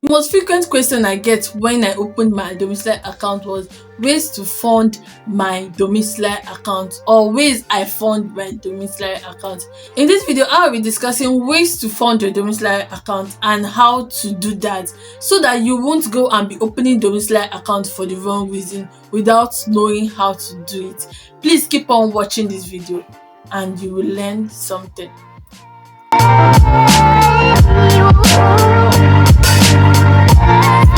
The most frequent question I get when I opened my domiciliary account was ways to fund my domiciliary account, or ways I fund my domiciliary account. In this video, I will be discussing ways to fund your domiciliary account and how to do that, so that you won't go and be opening domiciliary account for the wrong reason without knowing how to do it. Please keep on watching this video and you will learn something.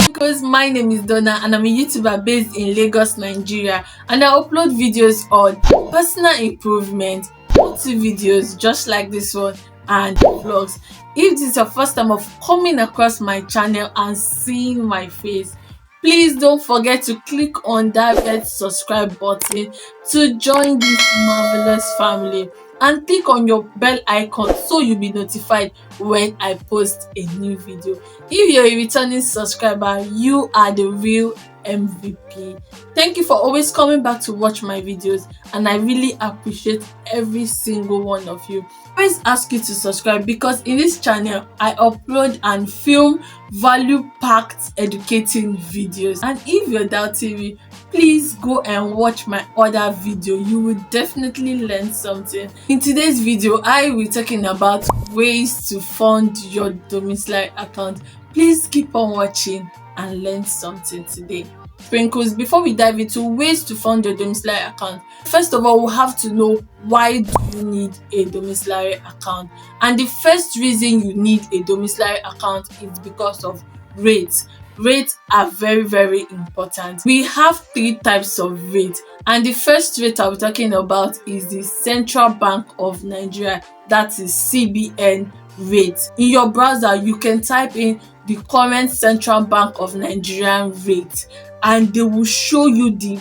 Because my name is Donna and I'm a YouTuber based in Lagos, Nigeria, and I upload videos on personal improvement, videos just like this one, and vlogs. If this is your first time of coming across my channel and seeing my face, please don't forget to click on that red subscribe button to join this marvelous family, and click on your bell icon so you'll be notified when I post a new video. If you're a returning subscriber, you are the real MVP. Thank you for always coming back to watch my videos, and I really appreciate every single one of you. I always ask you to subscribe because in this channel I upload and film value-packed educating videos, and if you're doubting me, please go and watch my other video. You will definitely learn something. In today's video, I will be talking about ways to fund your domiciliary account. Please keep on watching and learn something today. Sprinkles, before we dive into ways to fund your domiciliary account, first of all, we have to know, why do you need a domiciliary account? And the first reason you need a domiciliary account is because of rates. Rates are very, very important. We have three types of rates, and the first rate I'll be talking about is the Central Bank of Nigeria, that is CBN rate. In your browser, you can type in the current Central Bank of Nigerian rate, and they will show you the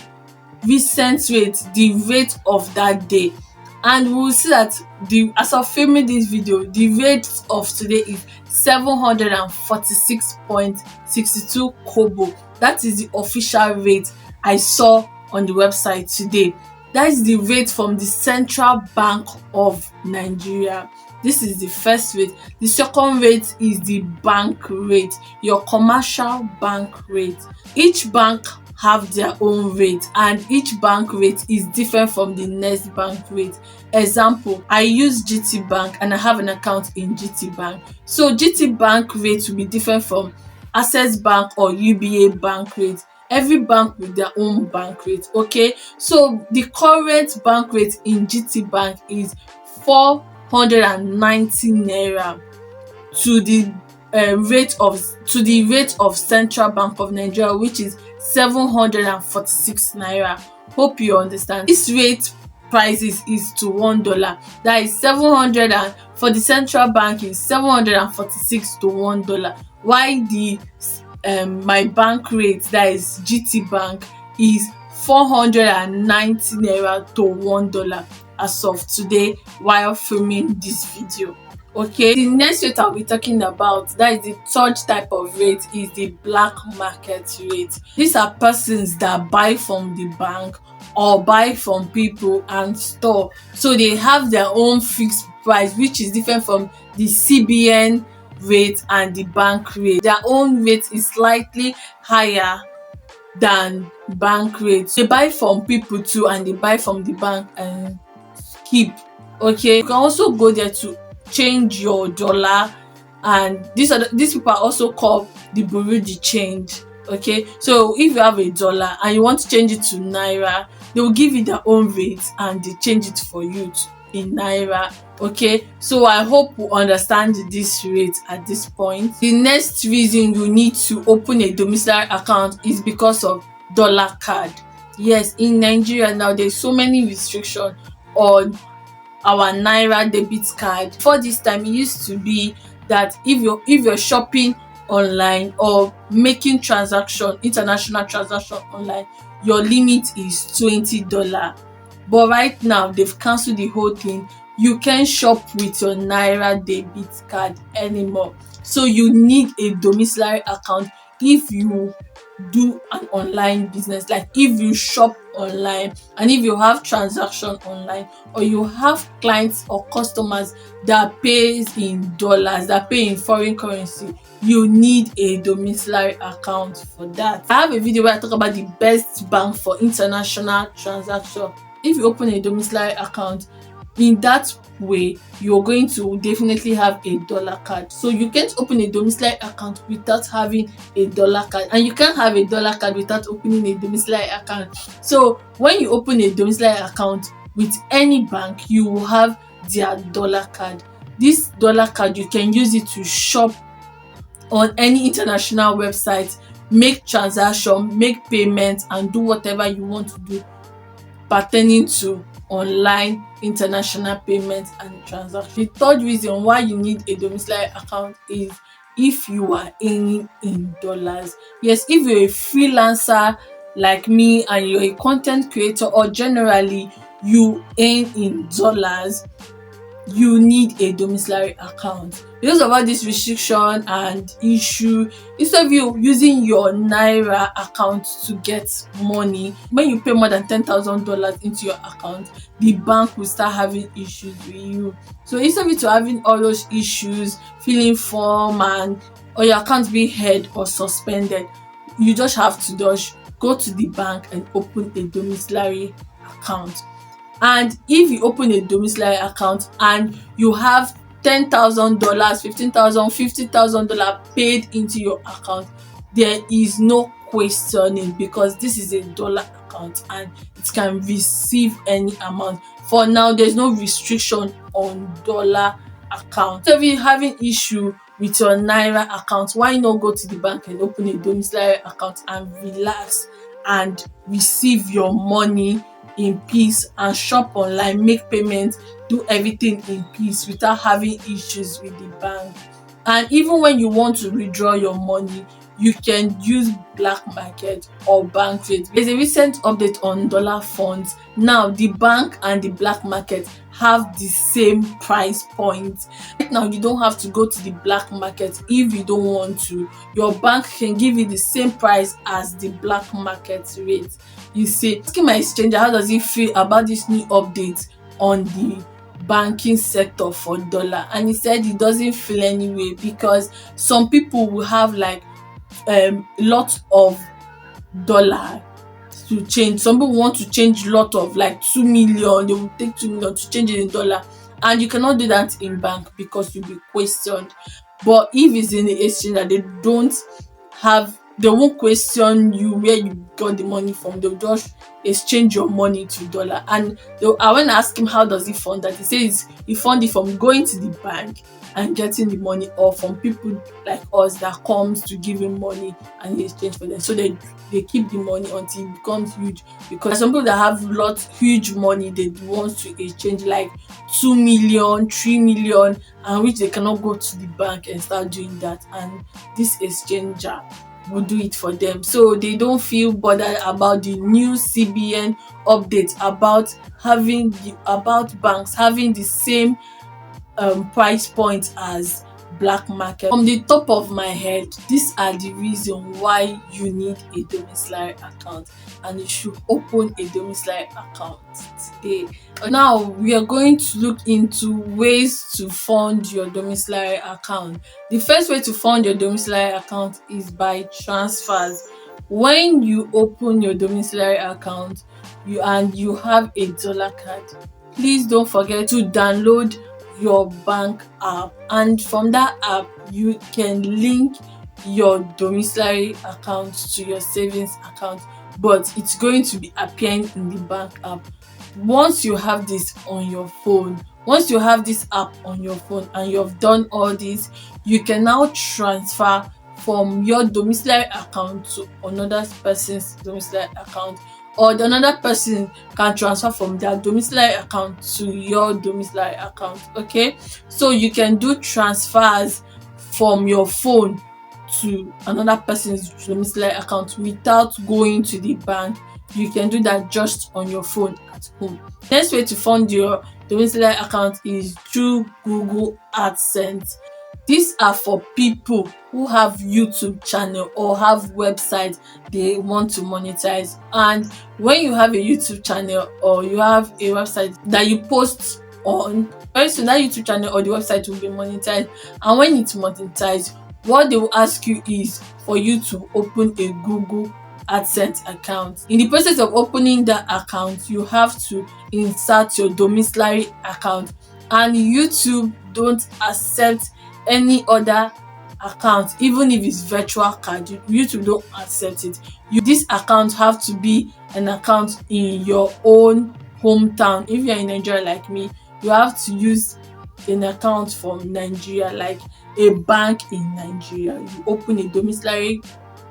recent rate, the rate of that day. And we'll see that as of filming this video, the rate of today is 746.62 kobo. That is the official rate I saw on the website today. That is the rate from the Central Bank of Nigeria. This is the first rate. The second rate is the bank rate, your commercial bank rate. Each bank have their own rate, and each bank rate is different from the next bank rate. Example, I use GT Bank and I have an account in GT Bank. So GT Bank rate will be different from Access Bank or UBA bank rate. Every bank with their own bank rate, okay? So the current bank rate in GT Bank is 490 naira to the rate of Central Bank of Nigeria, which is 746 naira. Hope you understand. This rate prices is to $1. That is 700, and for the Central Bank is 746 to $1. While the my bank rate, that is GT Bank, is 490 naira to $1 as of today while filming this video. Okay, the next rate I'll be talking about, that is the third type of rate, is the black market rate. These are persons that buy from the bank or buy from people and store. So they have their own fixed price, which is different from the CBN rate and the bank rate. Their own rate is slightly higher than bank rate. They buy from people too, and they buy from the bank and keep. Okay, you can also go there to change your dollar, and these people are also called the bureau de change. Okay, so if you have a dollar and you want to change it to naira, they will give you their own rate and they change it for you in naira. Okay, so I hope you understand this rate at this point. The next reason you need to open a domiciliary account is because of dollar card. Yes, in Nigeria now there's so many restrictions on our naira debit card. For this time, it used to be that if you're shopping online or making international transaction online, your limit is $20. But right now they've cancelled the whole thing. You can't shop with your naira debit card anymore. So you need a domiciliary account if you do an online business, like if you shop online and if you have transaction online, or you have clients or customers that pays in dollars, that pay in foreign currency, you need a domiciliary account for that. I have a video where I talk about the best bank for international transaction. If you open a domiciliary account, in that way you're going to definitely have a dollar card. So you can't open a domiciliary account without having a dollar card, and you can't have a dollar card without opening a domiciliary account. So when you open a domiciliary account with any bank, you will have their dollar card. This dollar card, you can use it to shop on any international website, make transaction, make payments, and do whatever you want to do pertaining to online international payments and transactions. The third reason why you need a domiciliary account is if you are earning in dollars. Yes, if you're a freelancer like me and you're a content creator, or generally you earn in dollars, you need a domiciliary account. Because of all this restriction and issue, instead of you using your naira account to get money, when you pay more than $10,000 into your account, the bank will start having issues with you. So instead of you to having all those issues, filling form, and or your account being held or suspended, you just have to just go to the bank and open a domiciliary account. And if you open a domiciliary account and you have $10,000, $15,000, $50,000 paid into your account, there is no questioning, because this is a dollar account and it can receive any amount. For now, there's no restriction on dollar account. So if you're having issue with your naira account, why not go to the bank and open a domiciliary account and relax and receive your money in peace and shop online, make payments, do everything in peace without having issues with the bank. And even when you want to withdraw your money, you can use black market or bank rate. There's a recent update on dollar funds. Now the bank and the black market have the same price point. Right now, you don't have to go to the black market if you don't want to. Your bank can give you the same price as the black market rate. You say, asking my exchanger how does he feel about this new update on the banking sector for dollar, and he said he doesn't feel any way, because some people will have like lot of dollar to change. Some people want to change lot of like 2 million, they will take 2 million to change it in dollar, and you cannot do that in bank because you'll be questioned. But if it's in the exchange that they won't question you where you got the money from. They'll just exchange your money to dollar. And I went to ask him how does he fund that. He says he fund it from going to the bank and getting the money, or from people like us that comes to give him money and he exchange for them. So they keep the money until it becomes huge, because some people that have huge money, they want to exchange like 2 million, 3 million, and which they cannot go to the bank and start doing that, and this exchanger will do it for them. So they don't feel bothered about the new CBN update about banks having the same price point as black market. From the top of my head, these are the reasons why you need a domiciliary account, and you should open a domiciliary account today. Now we are going to look into ways to fund your domiciliary account. The first way to fund your domiciliary account is by transfers. When you open your domiciliary account you have a dollar card, please don't forget to download your bank app, and from that app you can link your domiciliary account to your savings account, but it's going to be appearing in the bank app. Once you have this app on your phone and you've done all this, you can now transfer from your domiciliary account to another person's domiciliary account, or another person can transfer from their domiciliary account to your domiciliary account. Okay, so you can do transfers from your phone to another person's domiciliary account without going to the bank. You can do that just on your phone at home. Next way to fund your domiciliary account is through Google AdSense. These are for people who have YouTube channel or have website they want to monetize. And when you have a YouTube channel or you have a website that you post on, very soon that YouTube channel or the website will be monetized. And when it's monetized, what they will ask you is for you to open a Google AdSense account. In the process of opening that account, you have to insert your domiciliary account, and YouTube don't accept any other account, even if it's virtual card. YouTube don't accept it. This account have to be an account in your own hometown. If you're in Nigeria like me, you have to use an account from Nigeria, like a bank in Nigeria. You open a domiciliary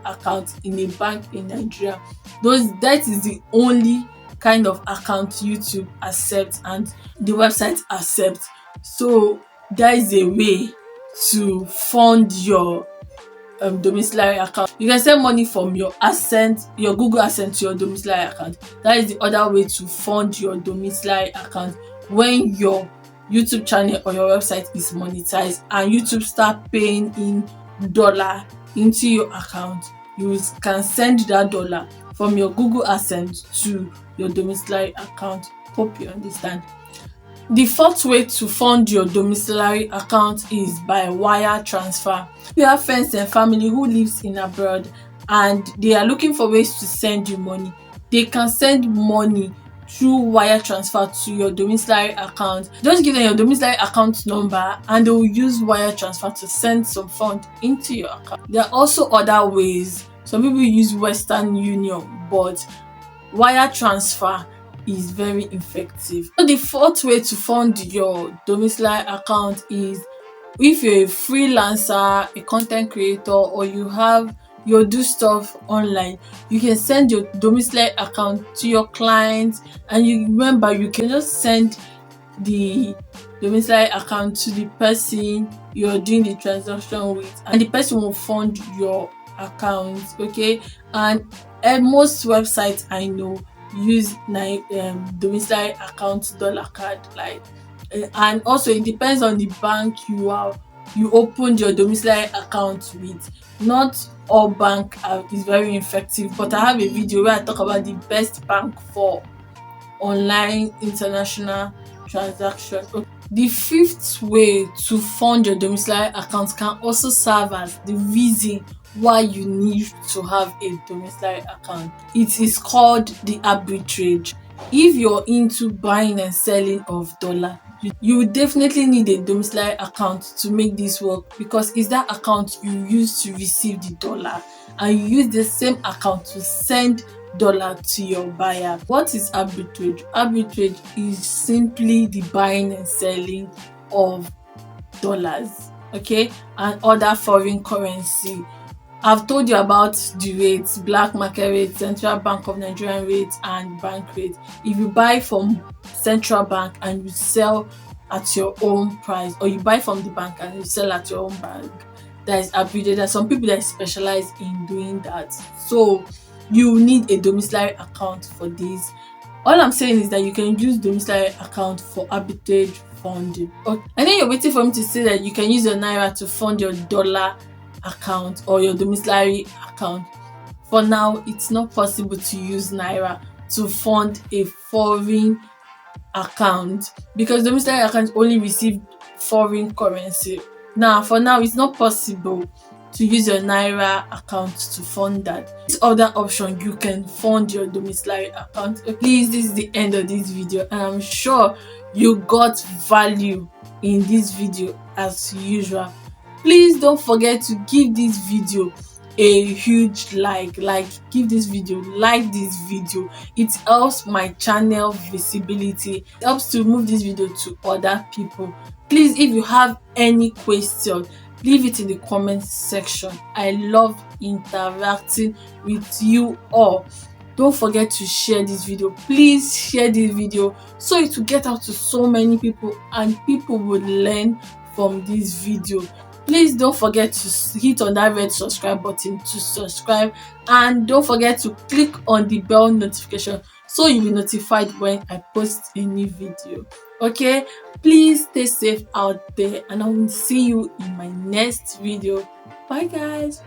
account in a bank in Nigeria. That is the only kind of account YouTube accepts and the website accepts. So that is a way to fund your domiciliary account. You can send money from your Google AdSense to your domiciliary account. That is the other way to fund your domiciliary account. When your YouTube channel or your website is monetized and YouTube start paying in dollar into your account, you can send that dollar from your Google AdSense to your domiciliary account. Hope you understand. The fourth way to fund your domiciliary account is by wire transfer. If you have friends and family who lives in abroad and they are looking for ways to send you money, they can send money through wire transfer to your domiciliary account. Just give them your domiciliary account number and they will use wire transfer to send some funds into your account. There are also other ways. Some people use Western Union, but wire transfer is very effective. So the fourth way to fund your domiciliary account is if you're a freelancer, a content creator, or you do stuff online, you can send your domiciliary account to your clients. And you remember, you can just send the domiciliary account to the person you're doing the transaction with, and the person will fund your account. Okay, and most websites I know use domiciliary account dollar card, and also it depends on the bank you opened your domiciliary account with. Not all bank is very effective, but I have a video where I talk about the best bank for online international transaction. The fifth way to fund your domiciliary account can also serve as the reason why you need to have a domiciliary account. It is called the arbitrage. If you're into buying and selling of dollar, you will definitely need a domiciliary account to make this work, because it's that account you use to receive the dollar and you use the same account to send dollar to your buyer. What is arbitrage? Arbitrage is simply the buying and selling of dollars, okay, and other foreign currency. I've told you about the rates: black market rate, Central Bank of Nigeria rate, and bank rate. If you buy from central bank and you sell at your own price, or you buy from the bank and you sell at your own bank, that is arbitrage. There are some people that specialize in doing that. So you need a domiciliary account for this. All I'm saying is that you can use domiciliary account for arbitrage funding. And then you're waiting for me to say that you can use your naira to fund your dollar account or your domiciliary account. For now, it's not possible to use naira to fund a foreign account, because domiciliary account only receive foreign currency. Now, for now, it's not possible to use your naira account to fund that. This other option, you can fund your domiciliary account. Please, this is the end of this video, and I'm sure you got value in this video as usual. Please don't forget to give this video a huge like this video. It helps my channel visibility. It helps to move this video to other people. Please, if you have any question, leave it in the comment section. I love interacting with you all. Don't forget to share this video. Please share this video so it will get out to so many people and people will learn from this video. Please don't forget to hit on that red subscribe button to subscribe, and don't forget to click on the bell notification so you'll be notified when I post a new video. Okay, please stay safe out there, and I will see you in my next video. Bye guys.